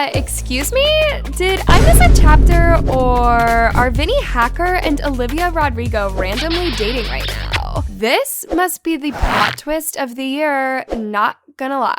Excuse me? Did I miss a chapter, or are Vinnie Hacker and Olivia Rodrigo randomly dating right now? This must be the plot twist of the year, not gonna lie.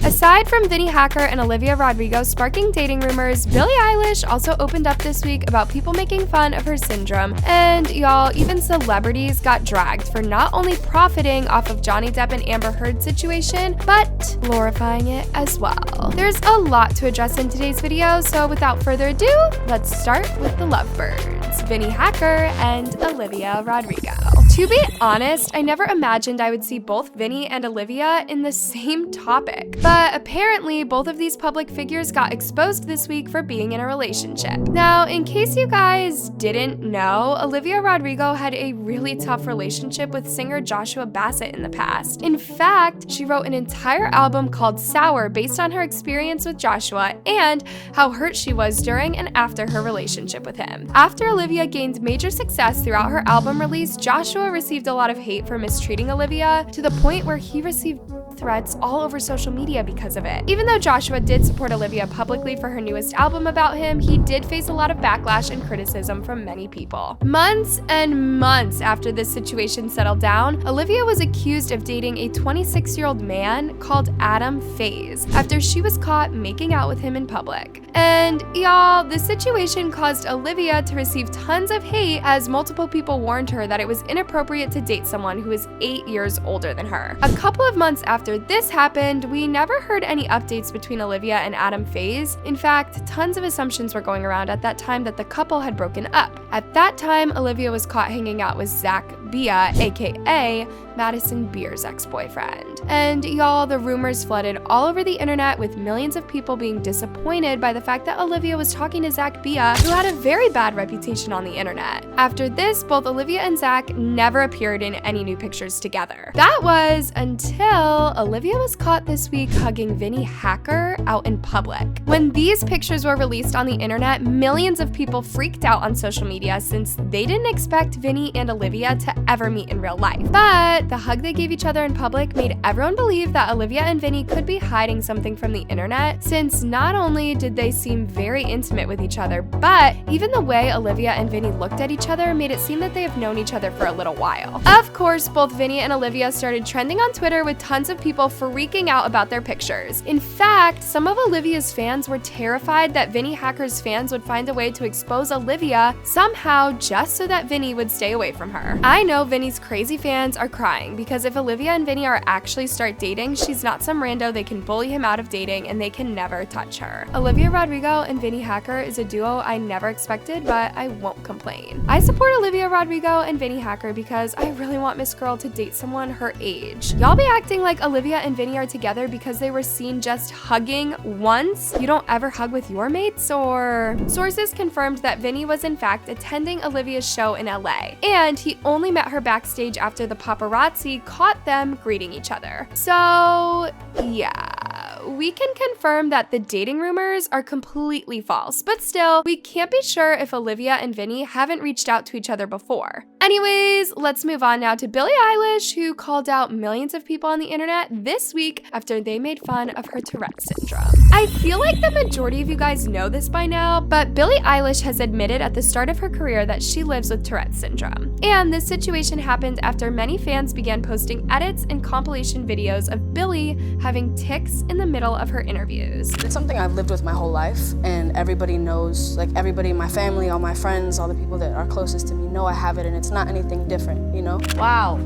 Aside from Vinnie Hacker and Olivia Rodrigo sparking dating rumors, Billie Eilish also opened up this week about people making fun of her syndrome. And y'all, even celebrities got dragged for not only profiting off of Johnny Depp and Amber Heard's situation, but glorifying it as well. There's a lot to address in today's video, so without further ado, let's start with the lovebirds, Vinnie Hacker and Olivia Rodrigo. To be honest, I never imagined I would see both Vinnie and Olivia in the same topic. But apparently, both of these public figures got exposed this week for being in a relationship. Now, in case you guys didn't know, Olivia Rodrigo had a really tough relationship with singer Joshua Bassett in the past. In fact, she wrote an entire album called Sour based on her experience with Joshua and how hurt she was during and after her relationship with him. After Olivia gained major success throughout her album release, Joshua received a lot of hate for mistreating Olivia to the point where he received threats all over social media because of it. Even though Joshua did support Olivia publicly for her newest album about him, he did face a lot of backlash and criticism from many people. Months and months after this situation settled down, Olivia was accused of dating a 26-year-old man called Adam Faze after she was caught making out with him in public. And y'all, this situation caused Olivia to receive tons of hate as multiple people warned her that it was inappropriate to date someone who is 8 years older than her. A couple of months after this happened, we never heard any updates between Olivia and Adam Faze. In fact, tons of assumptions were going around at that time that the couple had broken up. At that time, Olivia was caught hanging out with Zach Bia, aka Madison Beer's ex-boyfriend. And y'all, the rumors flooded all over the internet with millions of people being disappointed by the fact that Olivia was talking to Zach Bia, who had a very bad reputation on the internet. After this, both Olivia and Zach never appeared in any new pictures together. That was until Olivia was caught this week hugging Vinnie Hacker out in public. When these pictures were released on the internet, millions of people freaked out on social media since they didn't expect Vinnie and Olivia to ever meet in real life. But the hug they gave each other in public made everyone believe that Olivia and Vinnie could be hiding something from the internet, since not only did they seem very intimate with each other, but even the way Olivia and Vinnie looked at each other made it seem that they have known each other for a little while. Of course, both Vinnie and Olivia started trending on Twitter with tons of people freaking out about their pictures. In fact, some of Olivia's fans were terrified that Vinnie Hacker's fans would find a way to expose Olivia somehow just so that Vinnie would stay away from her. I know Vinnie's crazy fans are crying because if Olivia and Vinnie are actually start dating, she's not some rando they can bully him out of dating and they can never touch her. Olivia Rodrigo and Vinnie Hacker is a duo I never expected, but I won't complain. I support Olivia Rodrigo and Vinnie Hacker because I really want Miss Girl to date someone her age. Y'all be acting like Olivia and Vinnie are together because they were seen just hugging once? You don't ever hug with your mates, or? Sources confirmed that Vinnie was in fact attending Olivia's show in LA, and he only met her backstage after the paparazzi caught them greeting each other. So, yeah, we can confirm that the dating rumors are completely false, but still, we can't be sure if Olivia and Vinnie haven't reached out to each other before. Anyways, let's move on now to Billie Eilish, who called out millions of people on the internet this week after they made fun of her Tourette syndrome. I feel like the majority of you guys know this by now, but Billie Eilish has admitted at the start of her career that she lives with Tourette syndrome. And this situation happened after many fans began posting edits and compilation videos of Billie having tics in the middle of her interviews. It's something I've lived with my whole life, and everybody knows, like everybody in my family, all my friends, all the people that are closest to me know I have it, and it's not anything different, you know? Wow.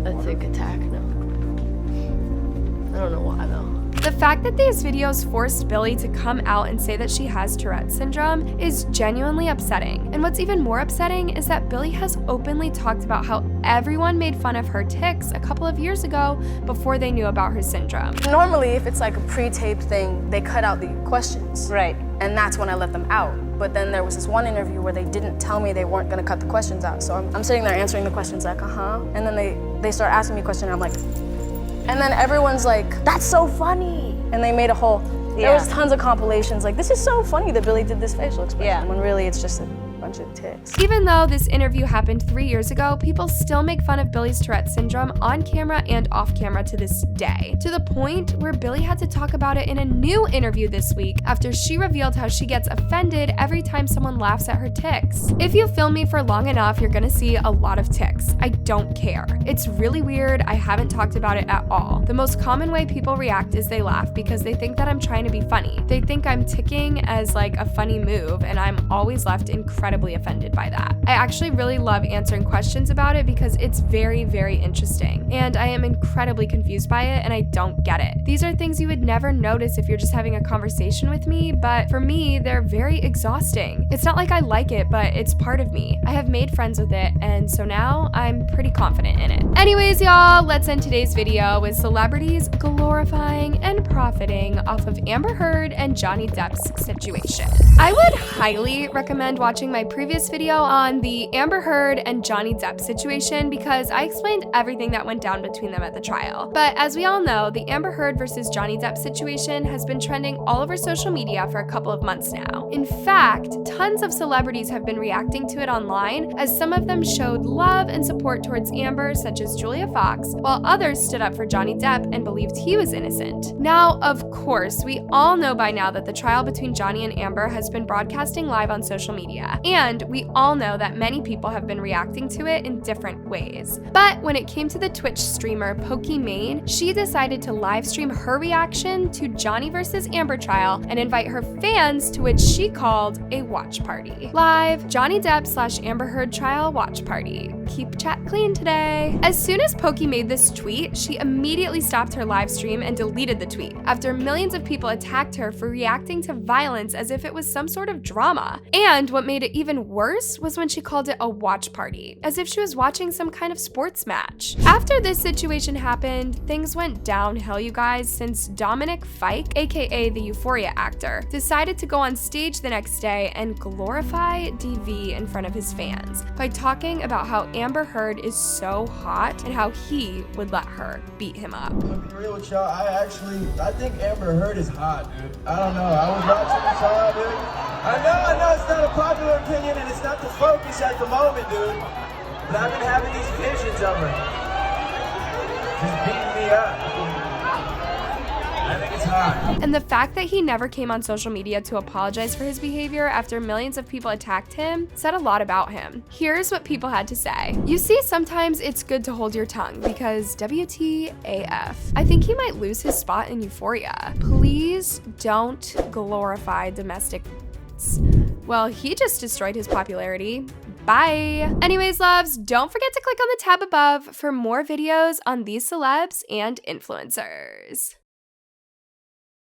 A tic attack, no. I don't know why though. The fact that these videos forced Billie to come out and say that she has Tourette syndrome is genuinely upsetting. And what's even more upsetting is that Billie has openly talked about how everyone made fun of her tics a couple of years ago before they knew about her syndrome. Normally, if it's like a pre-taped thing, they cut out the questions. Right. And that's when I let them out. But then there was this one interview where they didn't tell me they weren't gonna cut the questions out. So I'm sitting there answering the questions like, and then they start asking me a question and I'm like, and then everyone's like, that's so funny. And they made a whole, there was tons of compilations like, this is so funny that Billie did this facial expression, when really it's just a bunch of ticks. Even though this interview happened 3 years ago, people still make fun of Billy's Tourette syndrome on camera and off camera to this day, to the point where Billy had to talk about it in a new interview this week after she revealed how she gets offended every time someone laughs at her tics. If you film me for long enough, you're gonna see a lot of tics. I don't care. It's really weird. I haven't talked about it at all. The most common way people react is they laugh because they think that I'm trying to be funny. They think I'm ticking as like a funny move, and I'm always left incredibly offended by that. I actually really love answering questions about it because it's very, very interesting, and I am incredibly confused by it, and I don't get it. These are things you would never notice if you're just having a conversation with me, but for me, they're very exhausting. It's not like I like it, but it's part of me. I have made friends with it, and so now I'm pretty confident in it. Anyways, y'all, let's end today's video with celebrities glorifying and profiting off of Amber Heard and Johnny Depp's situation. I would highly recommend watching my previous video on the Amber Heard and Johnny Depp situation because I explained everything that went down between them at the trial. But as we all know, the Amber Heard versus Johnny Depp situation has been trending all over social media for a couple of months now. In fact, tons of celebrities have been reacting to it online, as some of them showed love and support towards Amber, such as Julia Fox, while others stood up for Johnny Depp and believed he was innocent. Now, of course, we all know by now that the trial between Johnny and Amber has been broadcasting live on social media, and we all know that many people have been reacting to it in different ways. But when it came to the Twitch streamer Pokimane, she decided to live stream her reaction to Johnny versus Amber trial and invite her fans to which she called a watch party. Live Johnny Depp / Amber Heard trial watch party. Keep chat clean today. As soon as Pokey made this tweet, she immediately stopped her live stream and deleted the tweet after millions of people attacked her for reacting to violence as if it was some sort of drama. And what made it even worse was when she called it a watch party, as if she was watching some kind of sports match. After this situation happened, things went downhill, you guys, since Dominic Fike, aka the Euphoria actor, decided to go on stage the next day and glorify DV in front of his fans by talking about how Amber Heard is so hot and how he would let her beat him up. To be real with y'all, I think Amber Heard is hot, dude. I don't know. I was watching the trial, dude. I know it's not a popular opinion and it's not the focus at the moment, dude. But I've been having these visions of her. Just beating me up. I think it's hot. And the fact that he never came on social media to apologize for his behavior after millions of people attacked him said a lot about him. Here's what people had to say. You see, sometimes it's good to hold your tongue because WTAF. I think he might lose his spot in Euphoria. Please don't glorify domestic. Well, he just destroyed his popularity. Bye. Anyways, loves, don't forget to click on the tab above for more videos on these celebs and influencers.